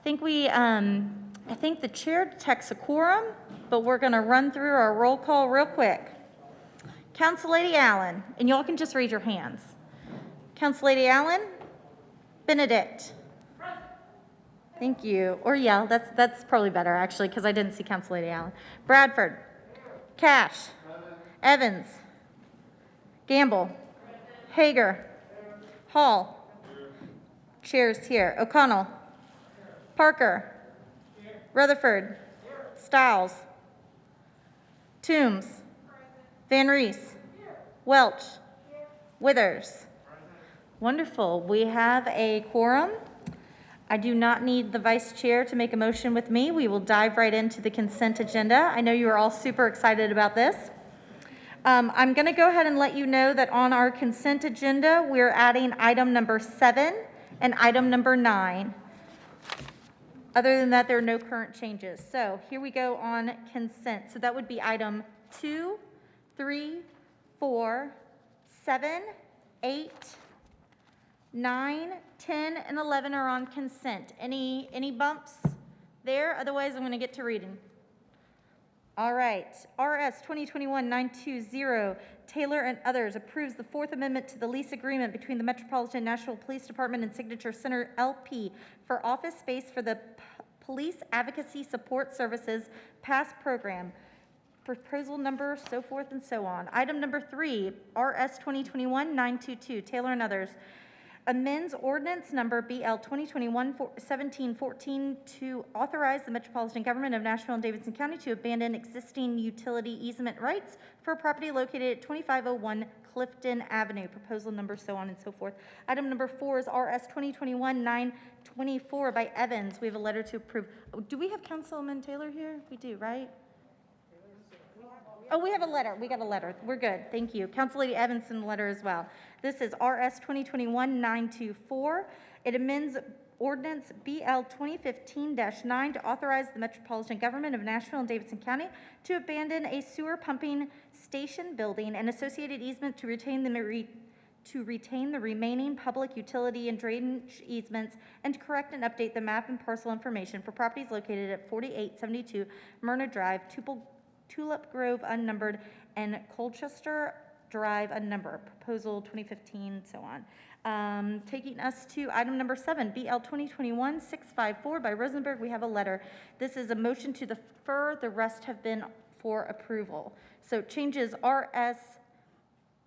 I think the chair detects a quorum, but we're going to run through our roll call real quick. Council Lady Allen, and y'all can just raise your hands. Council Lady Allen, Benedict. Thank you. Or yell. That's probably better actually, because I didn't see Council Lady Allen. Bradford, Cash, Evans, Gamble, Hager, Hall. Chair's here. O'Connell, Parker, Rutherford, Stiles, Toombs, Van Reese, Welch, Withers. Wonderful. We have a quorum. I do not need the vice chair to make a motion with me. We will dive right into the consent agenda. I know you are all super excited about this. I'm going to go ahead and let you know that on our consent agenda, we're adding item number 7 and item number 9. Other than that, there are no current changes. So here we go on consent. So that would be item 2, 3, 4, 7, 8, 9, 10, and 11 are on consent. Any bumps there? Otherwise, I'm going to get to reading. All right. RS 2021-920, Taylor and others, approves the Fourth Amendment to the lease agreement between the Metropolitan Nashville Police Department and Signature Center LP for office space for the Police Advocacy Support Services PASS program. Proposal number, so forth and so on. Item number 3, RS 2021-922, Taylor and others, amends ordinance number BL 2021-1714 to authorize the Metropolitan Government of Nashville and Davidson County to abandon existing utility easement rights for property located at 2501 Clifton Avenue. Proposal number, so on and so forth. Item number 4 is RS 2021-924 by Evans. We have a letter to approve. Do we have Councilman Taylor here? We do, right? Oh, we have a letter. We got a letter. We're good. Thank you. Council Lady Evans sent a letter as well. This is RS 2021-924. It amends ordinance BL 2015-9 to authorize the Metropolitan Government of Nashville and Davidson County to abandon a sewer pumping station building and associated easement to retain the remaining public utility and drainage easements, and to correct and update the map and parcel information for properties located at 4872 Myrna Drive, Tulip Grove unnumbered, and Colchester Drive unnumbered. Proposal 2015, so on. Taking us to item number 7, BL 2021-654 by Rosenberg. We have a letter. This is a motion to defer. The rest have been for approval. So changes RS,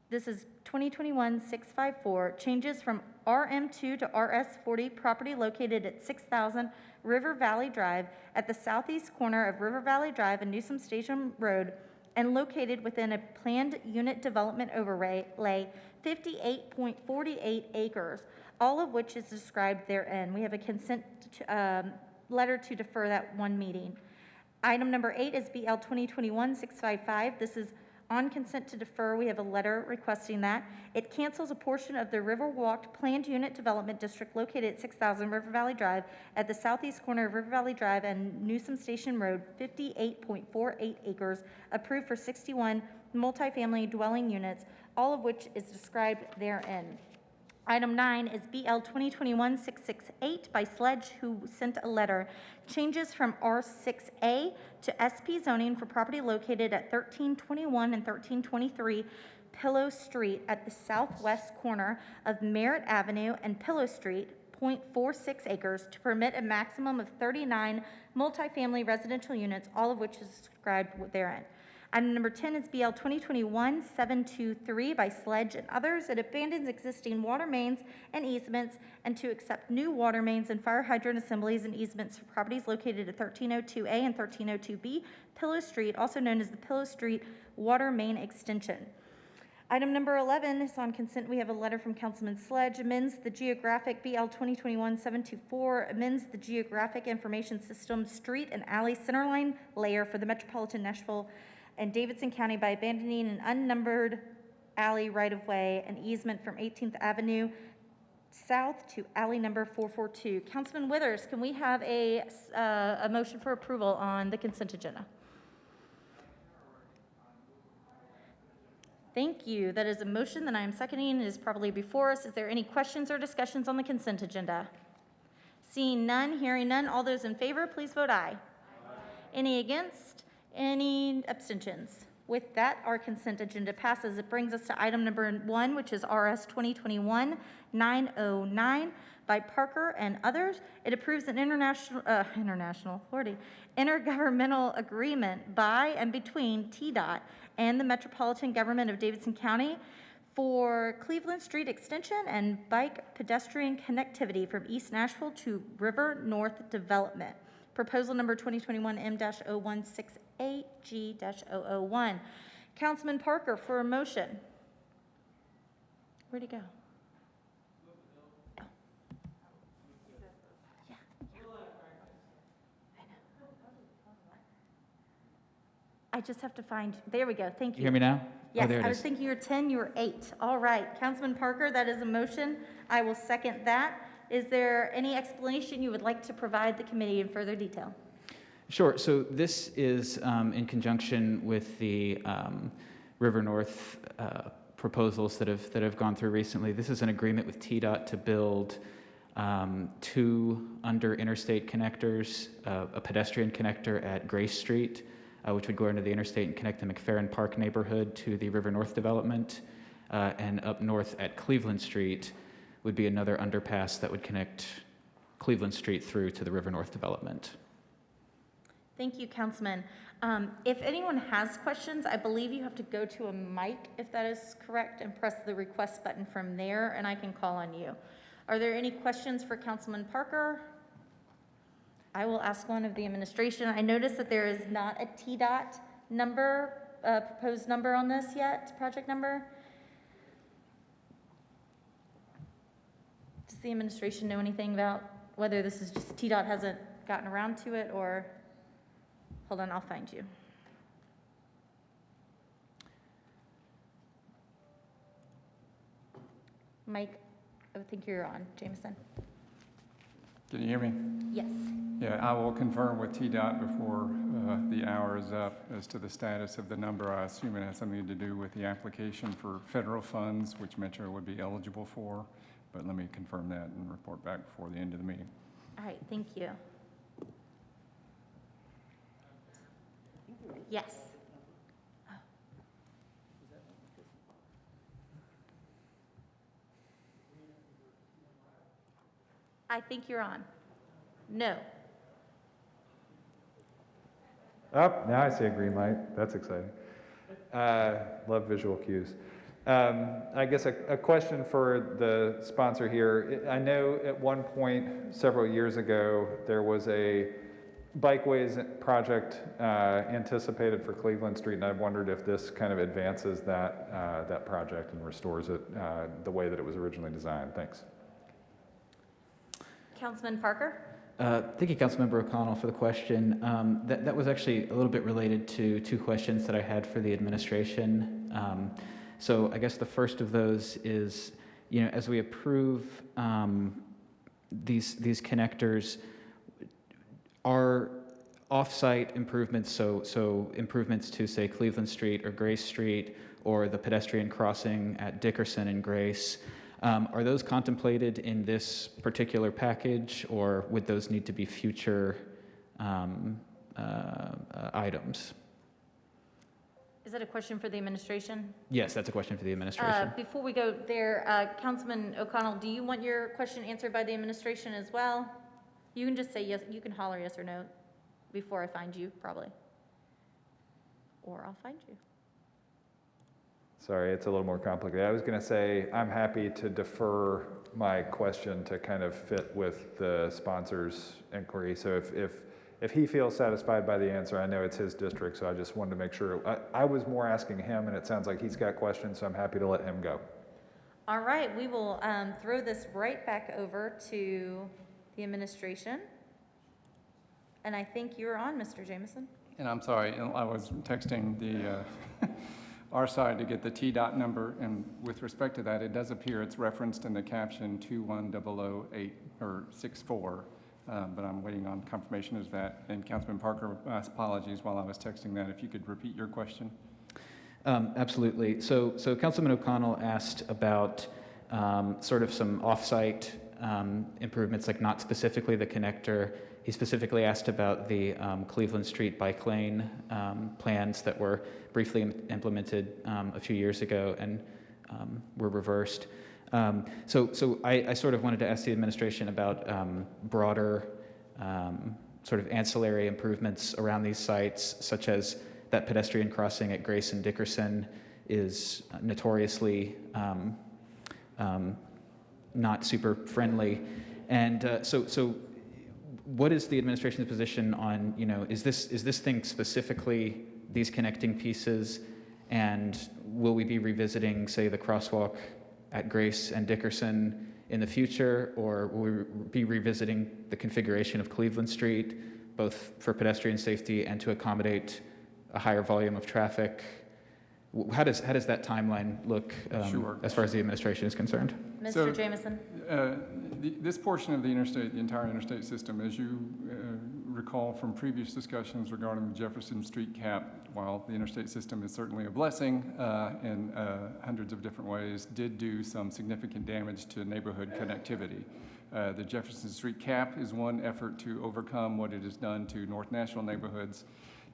this is 2021-654, changes from RM2 to RS40, property located at 6000 River Valley Drive at the southeast corner of River Valley Drive and Newsom Station Road, and located within a planned unit development overlay, 58.48 acres, all of which is described therein. We have a consent letter to defer that one meeting. Item number 8 is BL 2021-655. This is on consent to defer. We have a letter requesting that. It cancels a portion of the Riverwalk Planned Unit Development District located at 6000 River Valley Drive at the southeast corner of River Valley Drive and Newsom Station Road, 58.48 acres, approved for 61 multifamily dwelling units, all of which is described therein. Item 9 is BL 2021-668 by Sledge, who sent a letter. Changes from R6A to SP zoning for property located at 1321 and 1323 Pillow Street at the southwest corner of Merritt Avenue and Pillow Street, 0.46 acres, to permit a maximum of 39 multifamily residential units, all of which is described therein. Item number 10 is BL 2021-723 by Sledge and others. It abandons existing water mains and easements and to accept new water mains and fire hydrant assemblies and easements for properties located at 1302A and 1302B Pillow Street, also known as the Pillow Street Water Main Extension. Item number 11 is on consent. We have a letter from Councilman Sledge, amends the geographic BL 2021-724, amends the geographic information system street and alley centerline layer for the Metropolitan Nashville and Davidson County by abandoning an unnumbered alley right-of-way and easement from 18th Avenue south to alley number 442. Councilman Withers, can we have a motion for approval on the consent agenda? Thank you. That is a motion that I am seconding. It is probably before us. Is there any questions or discussions on the consent agenda? Seeing none, hearing none, all those in favor, please vote aye. Any against? Any abstentions? With that, our consent agenda passes. It brings us to item number 1, which is RS 2021-909 by Parker and others. It approves an intergovernmental agreement by and between TDOT and the Metropolitan Government of Davidson County for Cleveland Street Extension and bike pedestrian connectivity from East Nashville to River North Development. Proposal number 2021-M-0168G-001. Councilman Parker for a motion. Where'd he go? Oh. Yeah. I just have to find, there we go, thank you. You hear me now? Yes, there it I was is. thinking you were 10, you were 8. All right, Councilman Parker, that is a motion. I will second that. Is there any explanation you would like to provide the committee in further detail? Sure. So this is in conjunction with the River North proposals that have gone through recently. This is an agreement with TDOT to build 2 under interstate connectors, a pedestrian connector at Grace Street, which would go into the interstate and connect the McFerrin Park neighborhood to the River North development, and up north at Cleveland Street would be another underpass that would connect Cleveland Street through to the River North development. Thank you, Councilman. If anyone has questions, I believe you have to go to a mic, if that is correct, and press the request button from there, and I can call on you. Are there any questions for Councilman Parker? I will ask one of the administration. I noticed that there is not a TDOT number, proposed number on this yet, project number. Does the administration know anything about whether this is just TDOT hasn't gotten around to it, or? Hold on, I'll find you. Mike, I think you're on. Jameson. Can you hear me? Yes. Yeah, I will confirm with TDOT before the hour is up as to the status of the number. I assume it has something to do with the application for federal funds, which Metro would be eligible for. But let me confirm that and report back before the end of the meeting. All right, thank you. Yes. I think you're on. No. Oh, now I see a green light. That's exciting. Love visual cues. I guess a question for the sponsor here. I know at one point several years ago there was a bikeways project anticipated for Cleveland Street, and I wondered if this kind of advances that project and restores it the way that it was originally designed. Thanks. Councilman Parker? Thank you, Councilmember O'Connell, for the question. That was actually a little bit related to 2 questions that I had for the administration. So I guess the first of those is, as we approve these connectors, are off-site improvements, so improvements to, say, Cleveland Street or Grace Street, or the pedestrian crossing at Dickerson and Grace, are those contemplated in this particular package, or would those need to be future items? Is that a question for the administration? Yes, that's a question for the administration. Before we go there, Councilman O'Connell, do you want your question answered by the administration as well? You can just say yes, you can holler yes or no before I find you, probably. Or I'll find you. Sorry, it's a little more complicated. I was going to say I'm happy to defer my question to kind of fit with the sponsor's inquiry. So if he feels satisfied by the answer, I know it's his district, so I just wanted to make sure. I was more asking him, and it sounds like he's got questions, so I'm happy to let him go. All right, we will throw this right back over to the administration. And I think you're on, Mr. Jameson. And I'm sorry, I was texting the our side to get the TDOT number, and with respect to that, it does appear it's referenced in the caption 21008 or 64, but I'm waiting on confirmation of that. And Councilman Parker, apologies while I was texting that. If you could repeat your question. Absolutely. So Councilman O'Connell asked about sort of some off-site improvements, like not specifically the connector. He specifically asked about the Cleveland Street bike lane plans that were briefly implemented a few years ago and were reversed. So I sort of wanted to ask the administration about broader sort of ancillary improvements around these sites, such as that pedestrian crossing at Grace and Dickerson is notoriously not super friendly. And so what is the administration's position on, is this thing specifically these connecting pieces, and will we be revisiting, say, the crosswalk at Grace and Dickerson in the future, or will we be revisiting the configuration of Cleveland Street, both for pedestrian safety and to accommodate a higher volume of traffic? How does that timeline look Sure. as far as the administration is concerned? Mr. Jamison? This portion of the entire interstate system, as you recall from previous discussions regarding the Jefferson Street cap, while the interstate system is certainly a blessing in hundreds of different ways, did do some significant damage to neighborhood connectivity. The Jefferson Street cap is one effort to overcome what it has done to North Nashville neighborhoods.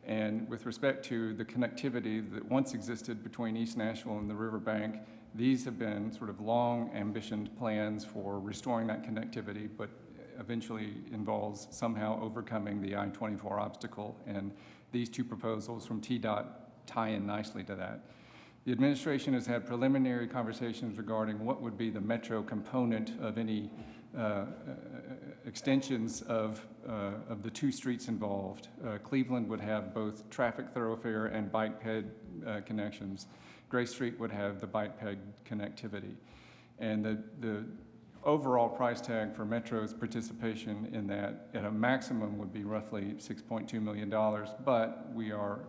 And with respect to the connectivity that once existed between East Nashville and the riverbank, these have been sort of long ambitioned plans for restoring that connectivity, but eventually involves somehow overcoming the I-24 obstacle. And these two proposals from TDOT tie in nicely to that. The administration has had preliminary conversations regarding what would be the metro component of any extensions of the two streets involved. Cleveland would have both traffic thoroughfare and bike ped connections. Grace Street would have the bike ped connectivity. And the overall price tag for Metro's participation in that at a maximum would be roughly $6.2 million, but we are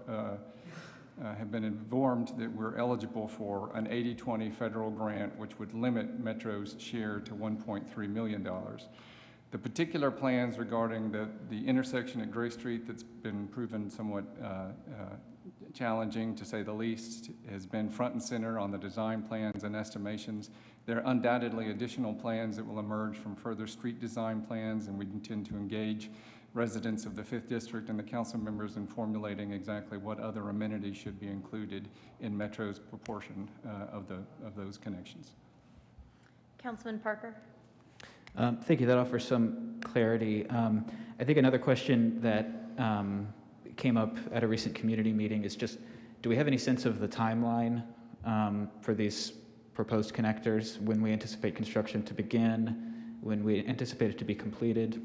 have been informed that we're eligible for an 80-20 federal grant, which would limit Metro's share to $1.3 million. The particular plans regarding the intersection at Grace Street that's been proven somewhat challenging, to say the least, has been front and center on the design plans and estimations. There are undoubtedly additional plans that will emerge from further street design plans, and we intend to engage residents of the 5th District and the council members in formulating exactly what other amenities should be included in Metro's proportion of those connections. Councilman Parker? Thank you. That offers some clarity. I think another question that came up at a recent community meeting is just, do we have any sense of the timeline for these proposed connectors, when we anticipate construction to begin, when we anticipate it to be completed?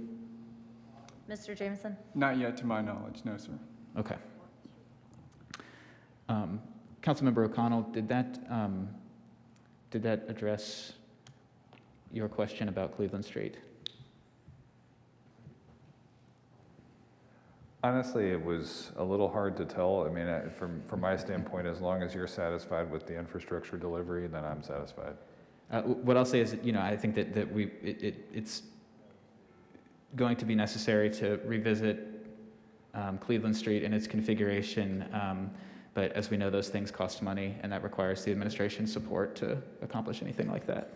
Mr. Jamison? Not yet, to my knowledge, no, sir. Okay. Councilmember O'Connell, did that address your question about Cleveland Street? Honestly, it was a little hard to tell. I mean, from my standpoint, as long as you're satisfied with the infrastructure delivery, then I'm satisfied. What I'll say is, I think that it's going to be necessary to revisit Cleveland Street and its configuration, but as we know, those things cost money, and that requires the administration's support to accomplish anything like that.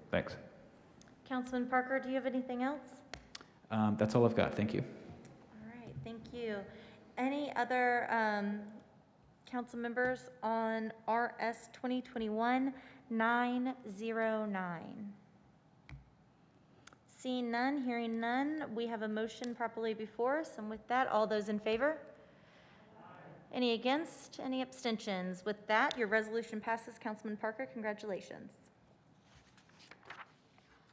Thanks. Councilman Parker, do you have anything else? That's all I've got. Thank you. All right, thank you. Any other council members on RS 2021-909? Seeing none, hearing none, we have a motion properly before us, and with that, all those in favor? Any against? Any abstentions? With that, your resolution passes. Councilman Parker, congratulations.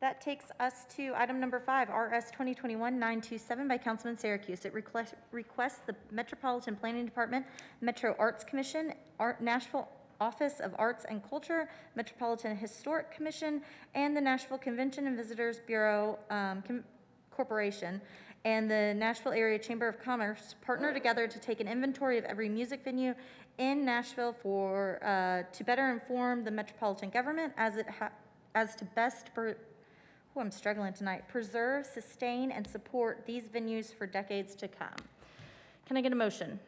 That takes us to item number 5, RS 2021-927 by Councilman Syracuse. It requests the Metropolitan Planning Department, Metro Arts Commission, Nashville Office of Arts and Culture, Metropolitan Historic Commission, and the Nashville Convention and Visitors Bureau Corporation, and the Nashville Area Chamber of Commerce partner together to take an inventory of every music venue in Nashville to better inform the metropolitan government as to best I'm struggling tonight. Preserve, sustain, and support these venues for decades to come. Can I get a motion?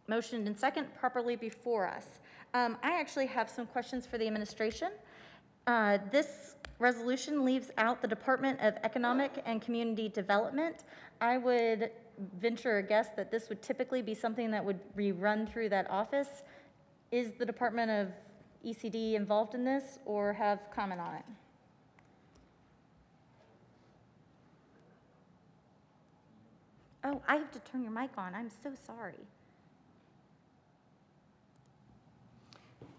Motion and second, properly before us. I actually have some questions for the administration. This resolution leaves out the Department of Economic and Community Development. I would venture a guess that this would typically be something that would be run through that office. Is the Department of ECD involved in this or have comment on it? Oh, I have to turn your mic on. I'm so sorry.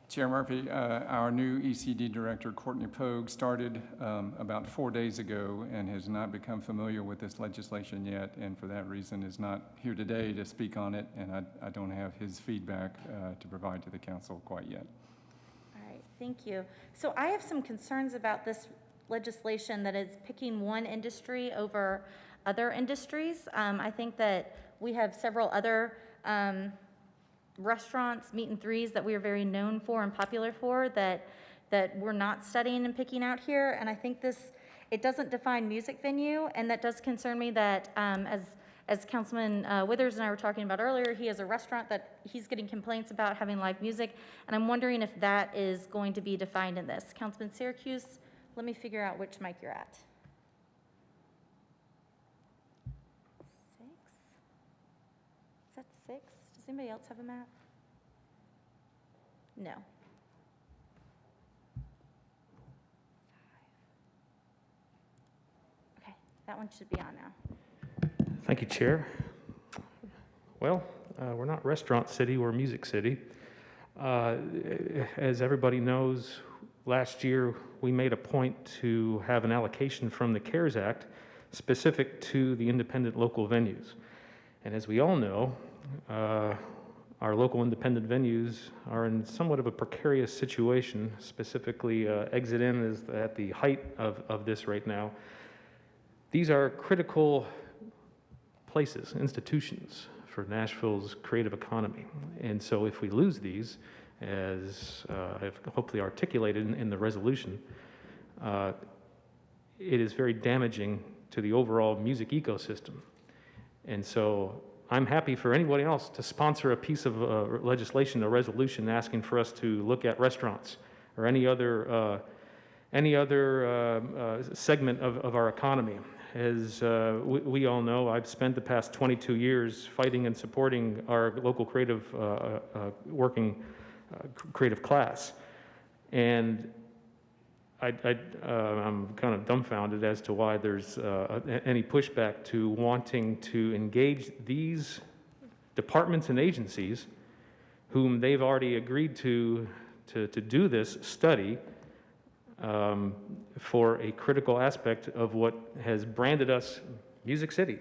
Chair Murphy, our new ECD director, Courtney Pogue, started about 4 days ago and has not become familiar with this legislation yet, and for that reason is not here today to speak on it, and I don't have his feedback to provide to the council quite yet. All right, thank you. So I have some concerns about this legislation that is picking one industry over other industries. I think that we have several other restaurants, meat and threes that we are very known for and popular for that we're not studying and picking out here. And I think it doesn't define music venue, and that does concern me that as Councilman Withers and I were talking about earlier, he has a restaurant that he's getting complaints about having live music, and I'm wondering if that is going to be defined in this. Councilman Syracuse, let me figure out which mic you're at. 6? Is that 6? Does anybody else have a map? No. 5. Okay, that one should be on now. Thank you, Chair. Well, we're not Restaurant City, we're Music City. As everybody knows, last year we made a point to have an allocation from the CARES Act specific to the independent local venues. And as we all know, our local independent venues are in somewhat of a precarious situation. Specifically, Exit In is at the height of this right now. These are critical places, institutions for Nashville's creative economy. And so if we lose these, as I've hopefully articulated in the resolution, it is very damaging to the overall music ecosystem. And so I'm happy for anybody else to sponsor a piece of legislation, a resolution asking for us to look at restaurants or any other segment of our economy. As we all know, I've spent the past 22 years fighting and supporting our local creative, working creative class. And I'm kind of dumbfounded as to why there's any pushback to wanting to engage these departments and agencies whom they've already agreed to do this study for a critical aspect of what has branded us Music City.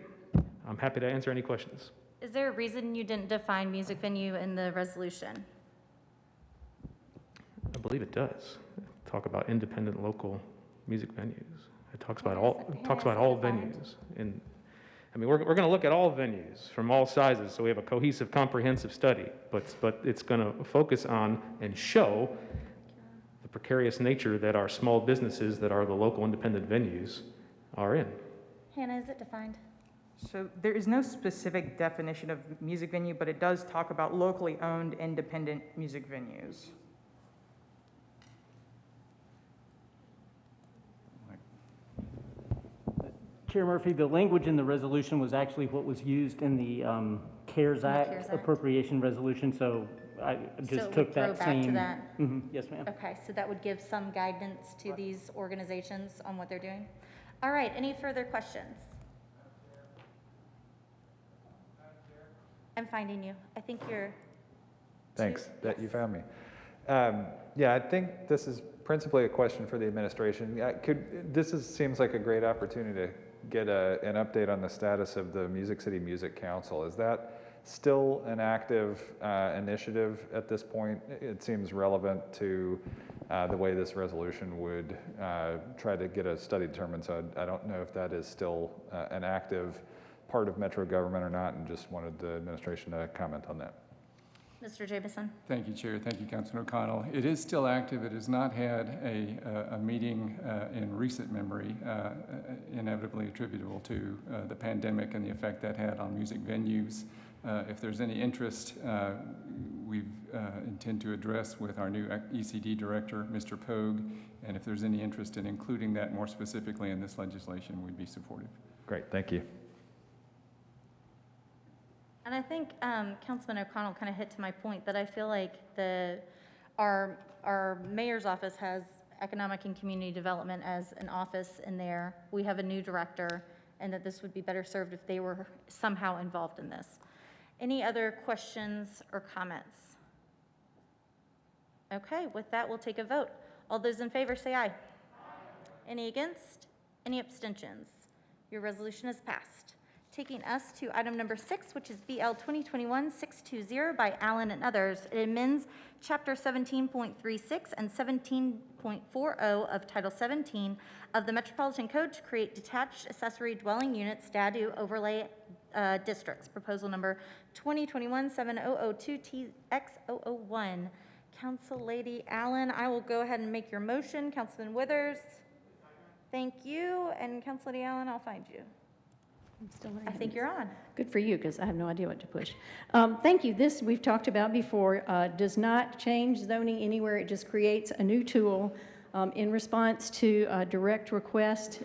I'm happy to answer any questions. Is there a reason you didn't define music venue in the resolution? I believe it does talk about independent local music venues. It talks about all venues. And I mean, we're going to look at all venues from all sizes, so we have a cohesive, comprehensive study. But it's going to focus on and show the precarious nature that our small businesses, that are the local independent venues, are in. Hannah, is it defined? So there is no specific definition of music venue, but it does talk about locally owned independent music venues. Chair Murphy, the language in the resolution was actually what was used in the CARES Act CARES Act. appropriation resolution, so I just So it took would that throw same. back to that? Mhm, yes, ma'am. Okay, so that would give some guidance to these organizations on what they're doing? All right, any further questions? I'm finding you. I think you're... Thanks that you Yes. found me. Yeah, I think this is principally a question for the administration. Seems like a great opportunity to get an update on the status of the Music City Music Council. Is that still an active initiative at this point? It seems relevant to the way this resolution would try to get a study determined. So I don't know if that is still an active part of Metro government or not, and just wanted the administration to comment on that. Mr. Jameson? Thank you, Chair. Thank you, Councilman O'Connell. It is still active. It has not had a meeting in recent memory, inevitably attributable to the pandemic and the effect that had on music venues. If there's any interest, we've intend to address with our new ECD director, Mr. Pogue, and if there's any interest in including that more specifically in this legislation, we'd be supportive. Great, thank you. And I think Councilman O'Connell kind of hit to my point that I feel like our mayor's office has economic and community development as an office in there. We have a new director, and that this would be better served if they were somehow involved in this. Any other questions or comments? Okay, with that, we'll take a vote. All those in favor say aye. Any against? Any abstentions? Your resolution is passed. Taking us to item number 6, which is BL 2021-620 by Allen and others. It amends Chapter 17.36 and 17.40 of Title 17 of the Metropolitan Code to create detached accessory dwelling units (DADU) overlay districts. Proposal number 2021-7002-TX001. Council Lady Allen, I will go ahead and make your motion. Councilman Withers, thank you. And Council Lady Allen, I'll find you. I'm still I think you're on. Good for you, because I have no idea what to push. Thank you. This, we've talked about before, does not change zoning anywhere. It just creates a new tool in response to a direct request,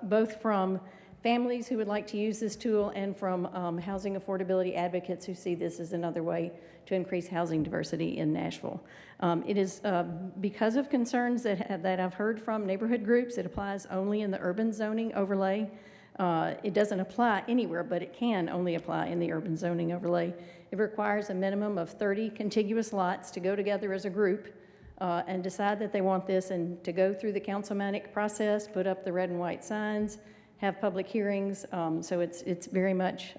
both from families who would like to use this tool and from housing affordability advocates who see this as another way to increase housing diversity in Nashville. It is because of concerns that I've heard from neighborhood groups. It applies only in the urban zoning overlay. It doesn't apply anywhere, but it can only apply in the urban zoning overlay. It requires a minimum of 30 contiguous lots to go together as a group and decide that they want this, and to go through the councilmanic process, put up the red and white signs, have public hearings. So it's very much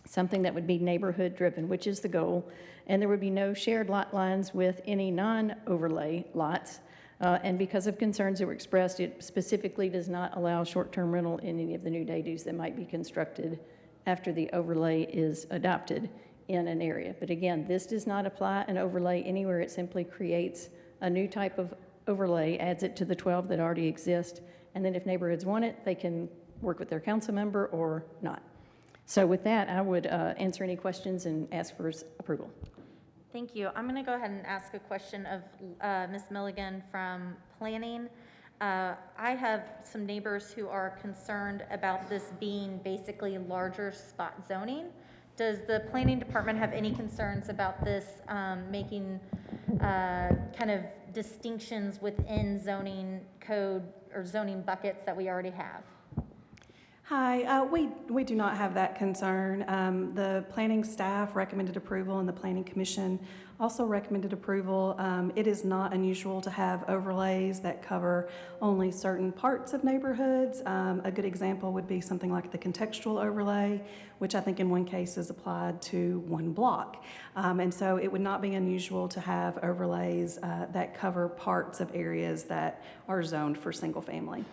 something that would be neighborhood driven, which is the goal. And there would be no shared lot lines with any non-overlay lots. And because of concerns that were expressed, it specifically does not allow short-term rental in any of the new DADUs that might be constructed after the overlay is adopted in an area. But again, this does not apply an overlay anywhere. It simply creates a new type of overlay, adds it to the 12 that already exist, and then if neighborhoods want it, they can work with their council member or not. So with that, I would answer any questions and ask for approval. Thank you. I'm going to go ahead and ask a question of Ms. Milligan from Planning. I have some neighbors who are concerned about this being basically larger spot zoning. Does the Planning Department have any concerns about this making kind of distinctions within zoning code or zoning buckets that we already have? Hi, we do not have that concern. The planning staff recommended approval and the Planning Commission also recommended approval. It is not unusual to have overlays that cover only certain parts of neighborhoods. A good example would be something like the contextual overlay, which I think in one case is applied to one block. And so it would not be unusual to have overlays that cover parts of areas that are zoned for single family.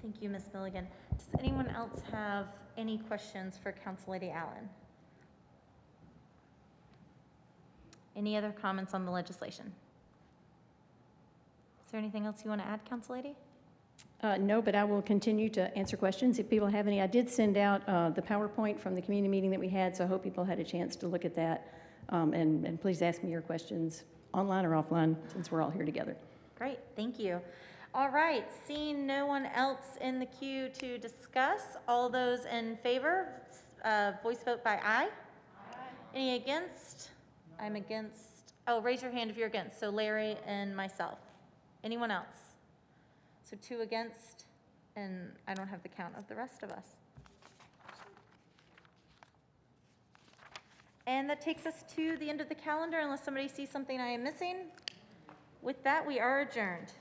Thank you, Ms. Milligan. Does anyone else have any questions for Council Lady Allen? Any other comments on the legislation? Is there anything else you want to add, Council Lady? No, but I will continue to answer questions if people have any. I did send out the PowerPoint from the community meeting that we had, so I hope people had a chance to look at that. And please ask me your questions online or offline, since we're all here together. Great, thank you. All right, seeing no one else in the queue to discuss, all those in favor, voice vote by aye. Aye. Any against? No. I'm against. Oh, raise your hand if you're against. So Larry and myself. Anyone else? So 2 against, and I don't have the count of the rest of us. And that takes us to the end of the calendar, unless somebody sees something I am missing. With that, we are adjourned.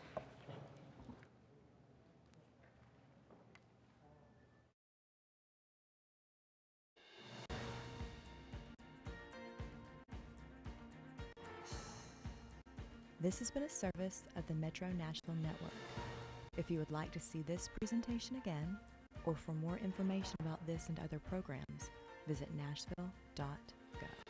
This has been a service of the Metro Nashville Network. If you would like to see this presentation again, or for more information about this and other programs, visit nashville.gov.